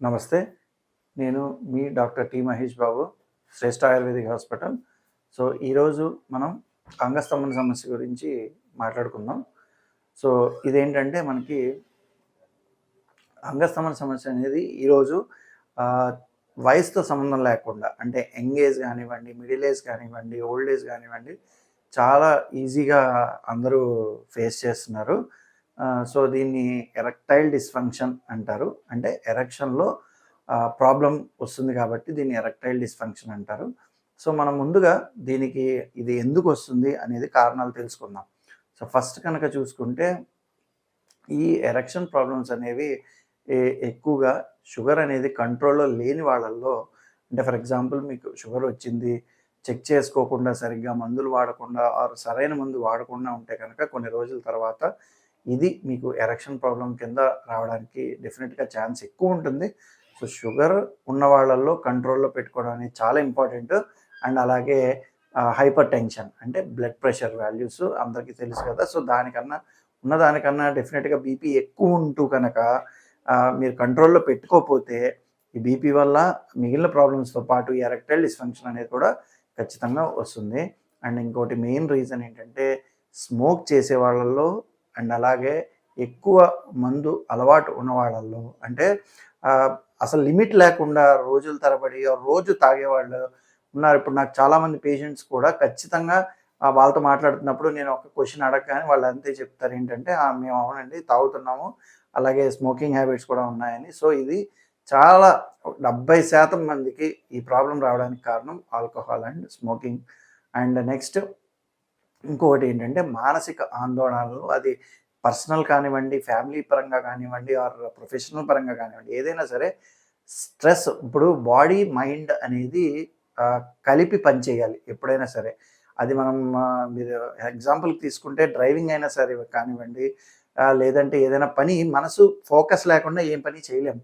నమస్తే. నేను మీ doctor T. Mahesh Babu, శ్రేష్ఠ ayurvedic hospital. So, ఈరోజు మనం అంగస్తంభన సమస్య గురించి మాట్లాడుకుందాం. సో, ఇదేంటంటే మనకి అంగస్తంభన సమస్య అనేది ఈరోజు ఆహ్, వయసుతో సంబంధం లేకుండా అంటే యంగ్ ఏజ్ గానివ్వండి, మిడిల్ ఏజ్ కానివ్వండి, ఓల్డ్ ఏజ్ గానివ్వండి, చాలా ఈజీగా అందరూ ఫేస్ చేస్తున్నారు. సో, దీన్ని ఎరెక్టైల్ డిస్‌ఫంక్షన్ అంటారు. అంటే ఎరెక్షన్‌లో ప్రాబ్లమ్ వస్తుంది కాబట్టి దీన్ని ఎరెక్టైల్ డిస్‌ఫంక్షన్ అంటారు. సో, మనం ముందుగా దీనికి ఇది ఎందుకొస్తుంది అనేది కారణాలు తెలుసుకుందాం. సో, ఫస్ట్ కనుక చూసుకుంటే ఈ ఎరెక్షన్ ప్రాబ్లమ్స్ అనేవి ఎక్కువగా షుగర్ అనేది కంట్రోల్‌లో లేని వాళ్ళల్లో అంటే ఫర్ ఎగ్జాంపుల్ మీకు షుగర్ వచ్చింది, చెక్ చేసుకోకుండా సరిగ్గా మందులు వాడకుండా ఆర్ సరైన మందు వాడకుండా ఉంటే కనుక కొన్ని రోజుల తర్వాత ఇది మీకు ఎరెక్షన్ ప్రాబ్లమ్ కింద రావడానికి డెఫినిట్‌గా ఛాన్స్ ఎక్కువుంటుంది. సో, షుగర్ ఉన్న వాళ్ళల్లో కంట్రోల్‌లో పెట్టుకోవడం అనేది చాలా ఇంపార్టెంట్. అండ్ అలాగే హైపర్ టెన్షన్ అంటే బ్లడ్ ప్రెషర్ వాల్యూస్ అందరికీ తెలుసు కదా! సో, ఉన్నదానికన్నా డెఫినిట్‌గా బీపీ ఎక్కువుంటూ కనుక మీరు కంట్రోల్‌లో పెట్టుకోకపోతే ఈ బీపీ వల్ల మిగిలిన ప్రాబ్లమ్స్‌తో పాటు ఈ ఎరెక్టైల్ డిస్‌ఫంక్షన్ అనేది కూడా ఖచ్చితంగా వస్తుంది. అండ్ ఇంకోటి మెయిన్ రీజన్ ఏంటంటే స్మోక్ చేసే వాళ్ళల్లో అండ్ అలాగే ఎక్కువ మందు అలవాటు ఉన్న వాళ్ళల్లో అంటే అసలు లిమిట్ లేకుండా రోజుల తరబడి రోజు తాగేవాళ్ళు ఉన్నారు. ఇప్పుడు నాకు చాలామంది పేషెంట్స్ కూడా ఖచ్చితంగా వాళ్ళతో మాట్లాడుతున్నప్పుడు నేను ఒక క్వెషన్ అడగగానే వాళ్ళు అంతే చెప్తారు ఏంటంటే, మేము అవునండి తాగుతున్నాము. అలాగే స్మోకింగ్ హ్యాబిట్స్ కూడా ఉన్నాయని. సో, ఇది చాలా 70% మందికి ఈ ప్రాబ్లమ్ రావడానికి కారణం alcohol and smoking. And next ఇంకొకటి ఏంటంటే మానసిక ఆందోళనలు అది పర్సనల్ కానివ్వండి, ఫ్యామిలీ పరంగా కానివ్వండి ఆర్ ప్రొఫెషనల్ పరంగా కానివ్వండి ఏదైనా సరే స్ట్రెస్ ఇప్పుడు బాడీ, మైండ్ అనేది కలిపి పనిచేయాలి ఎప్పుడైనా సరే. అది మనం మీరు ఎగ్జాంపుల్‌కి తీసుకుంటే డ్రైవింగ్ అయినా సరే కానివ్వండి, లేదంటే ఏదైనా పని మనసు ఫోకస్ లేకుండా ఏం పని చేయలేము.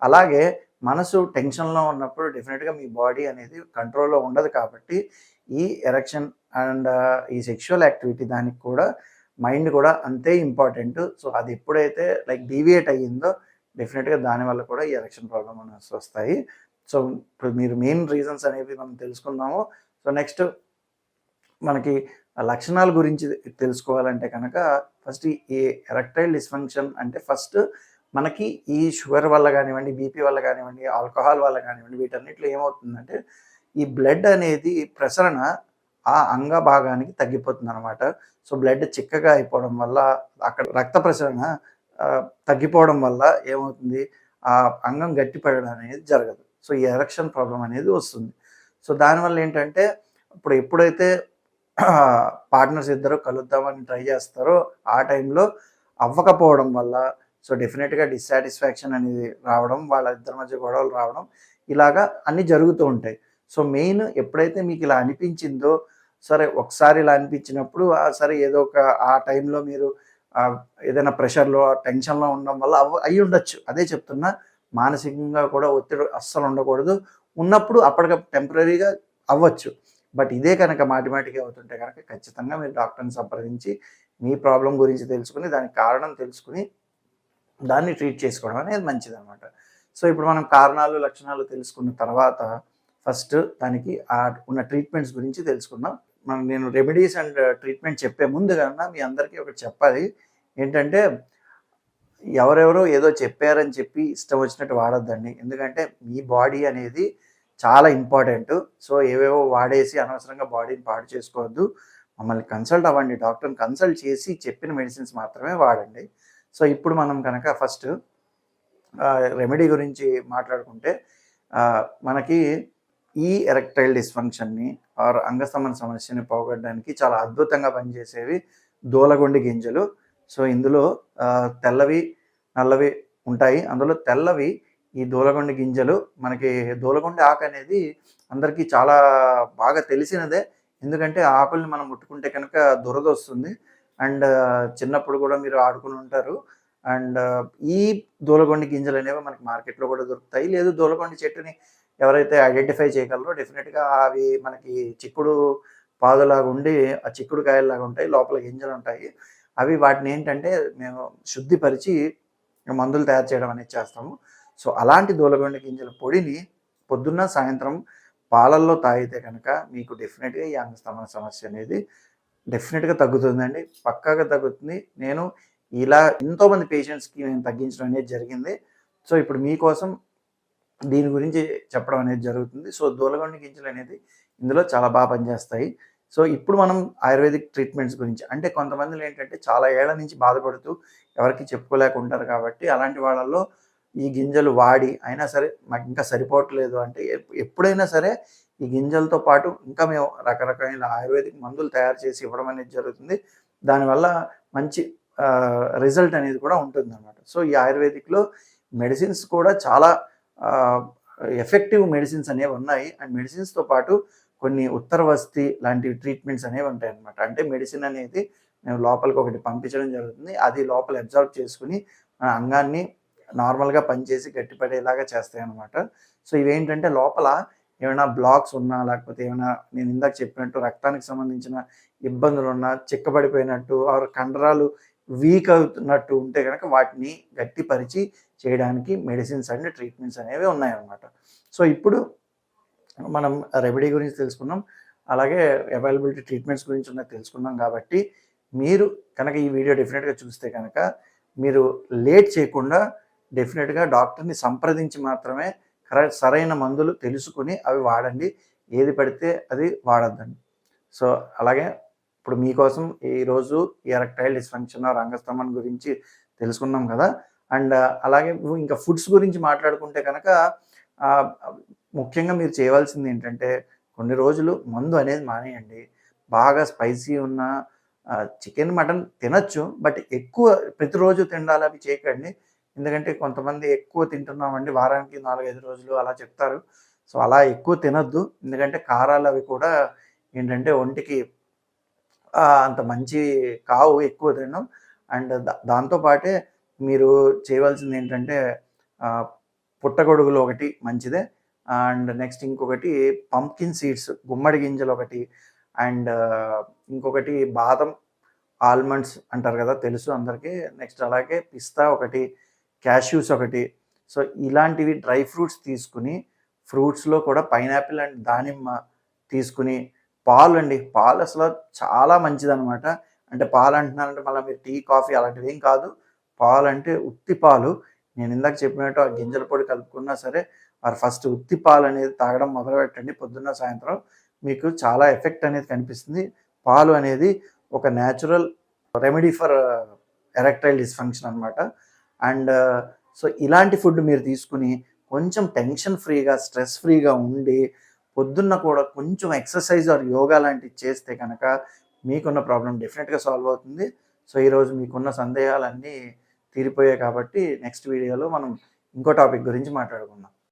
అలాగే మనసు టెన్షన్‌లో ఉన్నప్పుడు డెఫినిట్‌గా మీ బాడీ అనేది కంట్రోల్‌లో ఉండదు కాబట్టి ఈ ఎరెక్షన్ అండ్ ఈ సెక్షువల్ యాక్టివిటీ దానికి కూడా మైండ్ కూడా అంతే ఇంపార్టెంట్. సో, అది ఎప్పుడైతే లైక్ డీవియేట్ అయ్యిందో డెఫినిట్‌గా దానివల్ల కూడా ఈ ఎరెక్షన్ ప్రాబ్లమ్ అనేసి వస్తాయి. సో, ఇప్పుడు మీరు మెయిన్ రీజన్స్ అనేవి మనం తెలుసుకున్నాము. సో, నెక్స్ట్ మనకి లక్షణాల గురించి తెలుసుకోవాలంటే కనుక ఫస్ట్ ఈ ఎరెక్టైల్ డిస్‌ఫంక్షన్ అంటే ఫస్ట్ మనకి ఈ షుగర్ వల్ల కానివ్వండి, బీపీ వల్ల కానివ్వండి, ఆల్కహాల్ వల్ల కానివ్వండి వీటన్నిటిలో ఏమవుతుందంటే ఈ బ్లడ్ అనేది ప్రసరణ ఆ అంగ భాగానికి తగ్గిపోతుందనమాట. సో, బ్లడ్ చిక్కగా అయిపోవడం వల్ల అక్కడ రక్త ప్రసరణ తగ్గిపోవడం వల్ల ఏమవుతుంది ఆ అంగం గట్టిపడడం అనేది జరగదు. సో, ఈ ఎరెక్షన్ ప్రాబ్లమ్ అనేది వస్తుంది. సో, దానివల్ల ఏంటంటే ఇప్పుడు ఎప్పుడైతే పార్ట్నర్స్ ఇద్దరు కలుద్దామని ట్రై చేస్తారో ఆ టైంలో అవ్వకపోవడం వల్ల సో, డెఫినిట్‌గా డిస్సాటిస్ఫాక్షన్ అనేది రావడం, వాళ్ళ ఇద్దరి మధ్య గొడవలు రావడం ఇలాగా అన్నీ జరుగుతూ ఉంటాయి. సో, మెయిన్ ఎప్పుడైతే మీకు ఇలా అనిపించిందో సరే ఒకసారి ఇలా అనిపించినప్పుడు సరే ఏదో ఒక ఆ టైంలో మీరు ఏదైనా ప్రెషర్‌లో, టెన్షన్‌లో ఉండడం వల్ల అయ్యుండొచ్చు. అదే చెప్తున్నా మానసికంగా కూడా ఒత్తిడి అస్సలు ఉండకూడదు. ఉన్నప్పుడు అప్పటికప్పుడు టెంపరరీగా అవ్వచ్చు. బట్ ఇదే కనుక మాటిమాటికి అవుతుంటే కనుక ఖచ్చితంగా మీరు డాక్టర్‌ని సంప్రదించి మీ ప్రాబ్లమ్ గురించి తెలుసుకొని, దానికి కారణం తెలుసుకొని, దాన్ని ట్రీట్ చేసుకోవడం అనేది మంచిదనమాట. సో, ఇప్పుడు మనం కారణాలు, లక్షణాలు తెలుసుకున్న తర్వాత ఫస్ట్ దానికి ఉన్న ట్రీట్మెంట్స్ గురించి తెలుసుకుందాం. నేను రెమెడీస్ అండ్ ట్రీట్మెంట్ చెప్పే ముందు కన్నా మీ అందరికీ ఒకటి చెప్పాలి. ఏంటంటే ఎవరెవరో ఏదో చెప్పారని చెప్పి ఇష్టం వచ్చినట్టు వాడొద్దండి. ఎందుకంటే మీ బాడీ అనేది చాలా ఇంపార్టెంటు. సో, ఏవేవో వాడేసి అనవసరంగా బాడీని పాడు చేసుకోవద్దు. మమ్మల్ని కన్సల్ట్ అవ్వండి. డాక్టర్‌ని కన్సల్ట్ చేసి చెప్పిన మెడిసిన్స్ మాత్రమే వాడండి. సో, ఇప్పుడు మనం కనుక ఫస్ట్ రెమెడీ గురించి మాట్లాడుకుంటే మనకి ఈ ఎరెక్టైల్ డిస్‌ఫంక్షన్‌ని ఆర్ అంగస్తంభన సమస్యని పోగొట్టడానికి చాలా అద్భుతంగా పనిచేసేవి దూలగుండి గింజలు. సో, ఇందులో తెల్లవి, నల్లవి ఉంటాయి. అందులో తెల్లవి ఈ దూలగుండి గింజలు మనకి దూలగుండి ఆకనేది అందరికీ చాలా బాగా తెలిసినదే. ఎందుకంటే ఆకుల్ని మనం ముట్టుకుంటే కనుక దురదొస్తుంది. అండ్ చిన్నప్పుడు కూడా మీరు ఆడుకుని ఉంటారు. అండ్ ఈ దూలగొండి గింజలనేవి మనకి మార్కెట్‌లో కూడా దొరుకుతాయి. లేదు దూలగొండి చెట్టుని ఎవరైతే ఐడెంటిఫై చేయగలరో డెఫినిట్‌గా అవి మనకి చిక్కుడు పాదులాగా ఉండి, ఆ చిక్కుడు కాయల్లాగా ఉంటాయి. లోపల గింజలుంటాయి. అవి వాటినేంటంటే మేము శుద్ధిపరిచి మందులు తయారు చేయడం అనేది చేస్తాము. సో అలాంటి దూలగొండ గింజల పొడిని పొద్దున్న సాయంత్రం పాలల్లో తాగితే కనుక మీకు డెఫినెట్గా ఈ అంగస్తంభన సమస్య అనేది డెఫినెట్గా తగ్గుతుందండి, పక్కాగా తగ్గుతుంది. నేను ఇలా ఎంతోమంది పేషెంట్స్కి నేను తగ్గించడం అనేది జరిగింది. సో ఇప్పుడు మీకోసం దీని గురించి చెప్పడం అనేది జరుగుతుంది. సో దూలగొండ గింజలు అనేది ఇందులో చాలా బాగా పనిచేస్తాయి. సో ఇప్పుడు మనం ఆయుర్వేదిక్ ట్రీట్మెంట్స్ గురించి, అంటే కొంతమందిలో ఏంటంటే చాలా ఏళ్ల నుంచి బాధపడుతూ ఎవరికి చెప్పుకోలేక ఉంటారు కాబట్టి అలాంటి వాళ్ళల్లో ఈ గింజలు వాడి అయినా సరే మాకు ఇంకా సరిపోవట్లేదు అంటే ఎప్పుడైనా సరే ఈ గింజలతో పాటు ఇంకా మేము రకరకాల ఆయుర్వేదిక్ మందులు తయారు చేసి ఇవ్వడం అనేది జరుగుతుంది. దానివల్ల మంచి రిజల్ట్ అనేది కూడా ఉంటుందన్నమాట. సో ఈ ఆయుర్వేదిక్‌లో మెడిసిన్స్ కూడా చాలా ఎఫెక్టివ్ మెడిసిన్స్ అనేవి ఉన్నాయి. అండ్ మెడిసిన్స్‌తో పాటు కొన్ని ఉత్తరవస్తి లాంటి ట్రీట్మెంట్స్ అనేవి ఉంటాయన్నమాట. అంటే మెడిసిన్ అనేది మేము లోపలికి ఒకటి పంపించడం జరుగుతుంది. అది లోపల అబ్జర్వ్ చేసుకొని మన అంగాన్ని నార్మల్‌గా పనిచేసి గట్టిపడేలాగా చేస్తాయన్నమాట. సో ఇవేంటంటే లోపల ఏమైనా బ్లాక్స్ ఉన్నా, లేకపోతే ఏమైనా నేను ఇందాక చెప్పినట్టు రక్తానికి సంబంధించిన ఇబ్బందులున్నా, చిక్కబడిపోయినట్టు ఆర్ కండరాలు వీక్ అవుతున్నట్టు ఉంటే గనక వాటిని గట్టిపరిచి చేయడానికి మెడిసిన్స్ అండ్ ట్రీట్మెంట్స్ అనేవి ఉన్నాయన్నమాట. సో ఇప్పుడు మనం రెమెడీ గురించి తెలుసుకున్నాం. అలాగే అవైలబిలిటీ ట్రీట్మెంట్స్ గురించి ఉన్నది తెలుసుకున్నాం కాబట్టి, మీరు కనుక ఈ వీడియో డెఫినెట్‌గా చూస్తే కనుక మీరు లేట్ చేయకుండా డెఫినెట్‌గా డాక్టర్‌ని సంప్రదించి మాత్రమే సరైన మందులు తెలుసుకొని అవి వాడండి. ఏది పడితే అది వాడొద్దండి. సో అలాగే ఇప్పుడు మీకోసం ఈరోజు ఎరెక్టైల్ డిస్‌ఫంక్షన్ ఆర్ అంగస్తంభన గురించి తెలుసుకున్నాం కదా! అండ్ అలాగే ఇంకా ఫుడ్స్ గురించి మాట్లాడుకుంటే కనుక ముఖ్యంగా మీరు చేయవలసింది ఏంటంటే కొన్ని రోజులు మందు అనేది మానేయండి. బాగా స్పైసీ ఉన్న చికెన్, మటన్ తినొచ్చు. బట్ ఎక్కువ ప్రతిరోజు తినాలి అవి చేయకండి. ఎందుకంటే కొంతమంది ఎక్కువ తింటున్నామండి వారానికి 4, 5 రోజులు అలా చెప్తారు. సో అలా ఎక్కువ తినొద్దు. ఎందుకంటే కారాలు అవి కూడా ఏంటంటే ఒంటికి అంత మంచి కావు ఎక్కువ తినడం. అండ్ దాంతో పాటే మీరు చేయవలసింది ఏంటంటే పుట్టగొడుగులు ఒకటి మంచిదే. అండ్ నెక్స్ట్ ఇంకొకటి పంప్కిన్ సీడ్స్, గుమ్మడి గింజలు ఒకటి, అండ్ ఇంకొకటి బాదం, ఆల్మండ్స్ అంటారు కదా, తెలుసు అందరికీ. నెక్స్ట్ అలాగే పిస్తా ఒకటి, క్యాష్యూస్ ఒకటి. సో ఇలాంటివి డ్రై ఫ్రూట్స్ తీసుకుని, ఫ్రూట్స్‌లో కూడా పైనాపిల్ అండ్ దానిమ్మ తీసుకుని, పాలు అండి, పాలు అసలు చాలా మంచిదనమాట. అంటే పాలు అంటున్నానంటే మళ్ళీ మీరు టీ, కాఫీ అలాంటివి ఏం కాదు. పాలు అంటే ఉత్తి పాలు. నేను ఇందాక చెప్పినట్టు ఆ గింజల పొడి కలుపుకున్నా సరే ఫస్ట్ ఉత్తి పాలు అనేది తాగడం మొదలుపెట్టండి పొద్దున్న, సాయంత్రం. మీకు చాలా ఎఫెక్ట్ అనేది కనిపిస్తుంది. పాలు అనేది ఒక natural remedy for erectile dysfunction అనమాట. అండ్ సో ఇలాంటి ఫుడ్ మీరు తీసుకుని కొంచెం టెన్షన్ ఫ్రీగా, స్ట్రెస్ ఫ్రీగా ఉండి పొద్దున్న కూడా కొంచెం ఎక్సర్సైజ్ ఆర్ యోగా లాంటివి చేస్తే కనుక మీకున్న ప్రాబ్లమ్ డెఫినెట్‌గా సాల్వ్ అవుతుంది. సో ఈరోజు మీకున్న సందేహాలన్నీ తీరిపోయాయి కాబట్టి నెక్స్ట్ వీడియోలో మనం ఇంకో టాపిక్ గురించి మాట్లాడుకుందాం.